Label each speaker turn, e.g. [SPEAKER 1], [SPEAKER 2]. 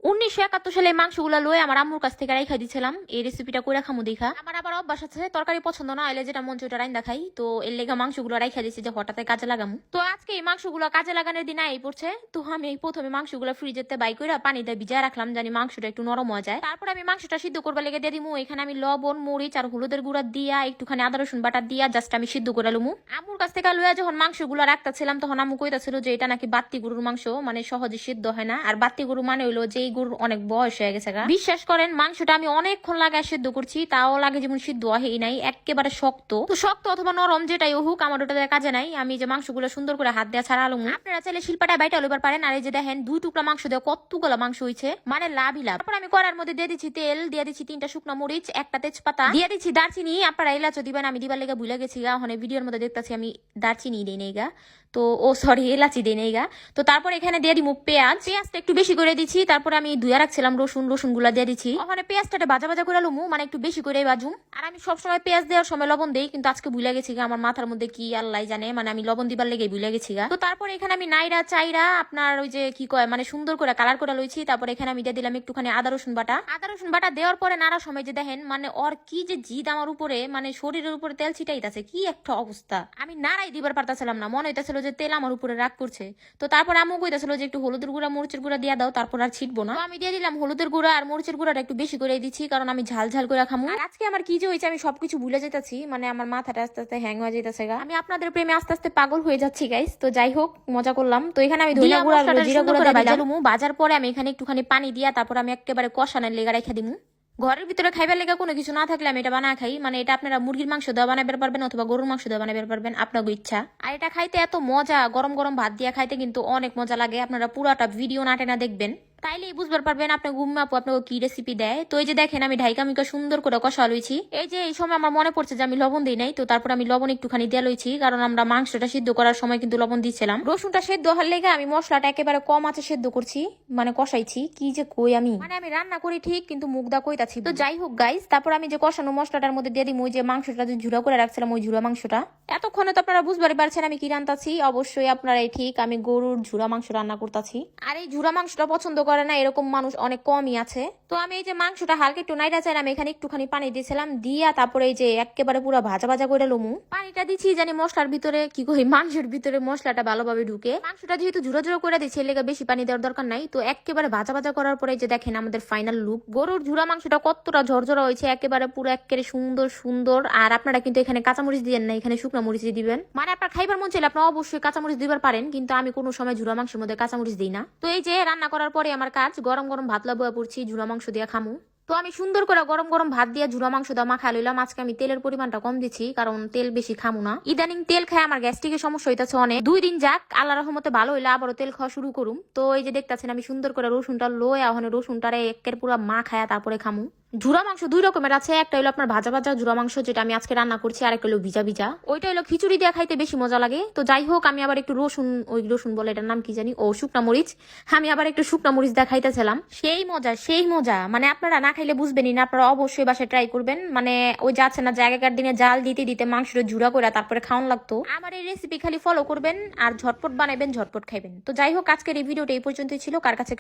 [SPEAKER 1] 1971 সালে মাংসগুলা লয়ে আমার আম্মুর কাছ থেকে রাইখা দিছিলাম এই রেসিপিটা কইরা খামু দেখা। আমার আবার অভ্যাস আছে তরকারি পছন্দ না হইলে যেটা মন চায় রাইন্দা খাই, তো এর লেগা মাংসগুলো রাইখা দিছি যে হঠাৎ কাজে লাগামু। তো আজকে এই মাংসগুলো কাজে লাগানোর দিন আই পড়ছে, তো আমি এই প্রথমে মাংসগুলো ফ্রিজেতে বাই কইরা পানি দিয়ে ভিজায় রাখলাম জানি মাংসটা একটু নরম হয়ে যায়। তারপর আমি মাংসটা সিদ্ধ করবার লেগে দিয়ে দিমু। এখানে আমি লবণ মরিচ আর হলুদের গুঁড়া দিয়া একটুখানি আদা রসুন বাটা দিয়া জাস্ট আমি সিদ্ধ করে লমু। আম্মুর কাছ থেকে লইয়া যখন মাংসগুলো রাখতেছিলাম তখন আম্মু কইতাছিল যে এটা নাকি বাত্তি গরুর মাংস, মানে সহজে সিদ্ধ হয় না। আর বাত্তি গরু মানে হইলো যে এই গরুর অনেক বয়স হয়ে গেছে। বিশ্বাস করেন মাংসটা আমি অনেকক্ষণ লাগায় সিদ্ধ করছি, তাও লাগে যেমন সিদ্ধ হয়ই নাই, একেবারে শক্ত। তো শক্ত অথবা নরম যেটাই হোক আমার ওটা কাজে নাই। আমি যে মাংসগুলো সুন্দর করে হাত দিয়ে ছাড়া আলুম, আপনারা চাইলে শিল্পাটা বাইটা লইবার পারেন। আর এই যে দেখেন 2 টুকরা মাংস দিয়ে কতগুলো মাংস হইছে, মানে লাভই লাভ। তারপর আমি কড়ার মধ্যে দিয়ে দিচ্ছি তেল, দিয়ে দিচ্ছি 3টা শুকনো মরিচ, 1টা তেজপাতা, দিয়ে দিচ্ছি দারচিনি। আপনারা এলাচও দিবেন, আমি দিবার লেগে ভুলে গেছি গা। ওখানে ভিডিওর মধ্যে দেখতেছি আমি দারচিনি দেই নেই গা, তো ও সরি এলাচি দেই নেই গা। তো তারপর এখানে দিয়ে দিমু পেঁয়াজটা একটু বেশি করে দিচ্ছি। তারপর আমি ধুয়া রাখছিলাম রসুন গুলা দিয়ে দিচ্ছি। ওখানে পেঁয়াজটা ভাজা ভাজা করে লমু, মানে একটু বেশি করে ভাজুম। আর আমি সবসময় পেঁয়াজ দেওয়ার সময় লবণ দেই, কিন্তু আজকে ভুলে গেছি গা। আমার মাথার মধ্যে কি আল্লাহ জানে, মানে আমি লবণ দিবার লেগে ভুলে গেছি গা। তো তারপর এখানে আমি নাইরা চাইরা আপনার ওই যে কি কয় মানে সুন্দর করে কালার করে লইছি। তারপর এখানে আমি দিয়ে দিলাম একটুখানি আদা রসুন বাটা দেওয়ার পরে নাড়া সময় যে দেখেন মানে ওর কি যে জিদ আমার উপরে, মানে শরীরের উপরে তেল ছিটাইতাছে, কি একটা অবস্থা। আমি নাড়াই দিবার পারতাছিলাম না, মনে হইতাছিল যে তেল আমার উপরে রাগ করছে। তো তারপর আম্মু কইতাছিল যে একটু হলুদের গুঁড়া মরিচের গুঁড়া দিয়া দাও, তারপর আর ছিটবো না। আমি দিয়ে দিলাম হলুদের গুঁড়া আর মরিচের গুঁড়াটা একটু বেশি করে দিচ্ছি, কারণ আমি ঝাল ঝাল করে খামু। আর আজকে আমার কি যে হয়েছে আমি সবকিছু ভুলে যেতেছি, মানে আমার মাথাটা আস্তে আস্তে হ্যাং হয়ে যেতেছে গা। আমি আপনাদের প্রেমে আস্তে আস্তে পাগল হয়ে যাচ্ছি গাইস। তো যাই হোক, মজা করলাম। তো এখানে আমি ধনিয়া গুঁড়া জিরা গুঁড়া ভাজালুমু। বাজার পরে আমি এখানে একটুখানি পানি দিয়া তারপর আমি একেবারে কষানোর লেগা রেখে দিমু। ঘরের ভিতরে খাইবার লেগে কোনো কিছু না থাকলে আমি এটা বানা খাই। মানে এটা আপনারা মুরগির মাংস দেওয়া বানাবার পারবেন অথবা গরুর মাংস দেওয়া বানাবার পারবেন, আপনার ইচ্ছা। আর এটা খাইতে এত মজা, গরম গরম ভাত দিয়ে খাইতে কিন্তু অনেক মজা লাগে। আপনারা পুরাটা ভিডিও না টেনা দেখবেন, তাইলেই বুঝবার পারবেন আপনার গুম্মা আপু আপনাকে কি রেসিপি দেয়। তো এই যে দেখেন আমি ঢাইকা মিকা সুন্দর করে কষা লইছি। এই যে এই সময় আমার মনে পড়ছে যে আমি লবণ দিই নাই, তো তারপর আমি লবণ একটুখানি দিয়ে লইছি, কারণ আমরা মাংসটা সিদ্ধ করার সময় কিন্তু লবণ দিচ্ছিলাম। রসুনটা সেদ্ধ হওয়ার লেগে আমি মশলাটা একেবারে কম আছে সেদ্ধ করছি, মানে কষাইছি। কি যে কই আমি, মানে আমি রান্না করি ঠিক কিন্তু মুখদা কইতাছি। তো যাই হোক গাইস, তারপর আমি যে কষানো মশলাটার মধ্যে দিয়ে দিই ওই যে মাংসটা যে ঝুড়া করে রাখছিলাম, ওই ঝুড়া মাংসটা। এতক্ষণে তো আপনারা বুঝবারই পারছেন আমি কি রান্তাছি। অবশ্যই আপনারাই ঠিক, আমি গরুর ঝুড়া মাংস রান্না করতেছি। আর এই ঝুড়া মাংসটা পছন্দ করে না এরকম মানুষ অনেক কমই আছে। তো আমি এই যে মাংসটা হালকা একটু নাইরা চাইলাম, এখানে একটুখানি পানি দিয়েছিলাম, দিয়া তারপরে এই যে একেবারে পুরো ভাজা ভাজা করে লমু। পানিটা দিচ্ছি জানি মশলার ভিতরে কি কই মাংসের ভিতরে মশলাটা ভালোভাবে ঢুকে। মাংসটা যেহেতু ঝুড়ো ঝুড়ো করে দিচ্ছি লেগে বেশি পানি দেওয়ার দরকার নাই। তো একেবারে ভাজা ভাজা করার পরে যে দেখেন আমাদের ফাইনাল লুক। গরুর ঝুড়া মাংসটা কতটা ঝরঝরা হয়েছে, একেবারে পুরো একেবারে সুন্দর সুন্দর। আর আপনারা কিন্তু এখানে কাঁচামরিচ দিবেন না, এখানে শুকনো মরিচ দিবেন। মানে আপনার খাইবার মন চাইলে আপনারা অবশ্যই কাঁচামরিচ দিবার পারেন, কিন্তু আমি কোনো সময় ঝুড়া মাংসের মধ্যে কাঁচামরিচ দিই না। তো এই যে রান্না করার পরে আমার কাজ গরম গরম ভাত লাবুয়া পড়ছি ঝুড়া মাংস দিয়ে খামু। তো আমি সুন্দর করে গরম গরম ভাত দিয়ে ঝুড়া মাংস দেওয়া মাখা লইলাম। আজকে আমি তেলের পরিমাণটা কম দিচ্ছি, কারণ তেল বেশি খামু না। ইদানিং তেল খায় আমার গ্যাস্ট্রিকের সমস্যা হইতেছে অনেক। 2 দিন যাক, আল্লাহ রহমতে ভালো হইলে আবারও তেল খাওয়া শুরু করুম। তো এই যে দেখতেছেন আমি সুন্দর করে রসুনটা লয়ে ওখানে রসুনটারে একের পুরা মা খায়া তারপরে খামু। ঝুড়া মাংস 2 রকমের আছে, একটা হলো আপনার ভাজা ভাজা ঝুড়া মাংস যেটা আমি আজকে রান্না করছি, আর একটা হলো ভিজা ভিজা। ওইটা হলো খিচুড়ি দিয়ে খাইতে বেশি মজা লাগে। তো যাই হোক, আমি আবার একটু রসুন বলে এটার নাম কি জানি, ও শুকনা মরিচ, আমি আবার একটু শুকনা মরিচ দিয়ে খাইতেছিলাম। সেই মজা, মানে আপনারা না খাইলে বুঝবেনই না। আপনারা অবশ্যই বাসায় ট্রাই করবেন। মানে ওই যাচ্ছে না জায়গাকার দিনে জাল দিতে দিতে মাংসটা ঝুড়া করে তারপরে খাওয়ান লাগতো। আমার এই রেসিপি খালি ফলো করবেন আর ঝটপট বানাবেন, ঝটপট খাইবেন। তো যাই হোক, আজকের এই ভিডিওটা এই পর্যন্তই ছিল। কার কাছে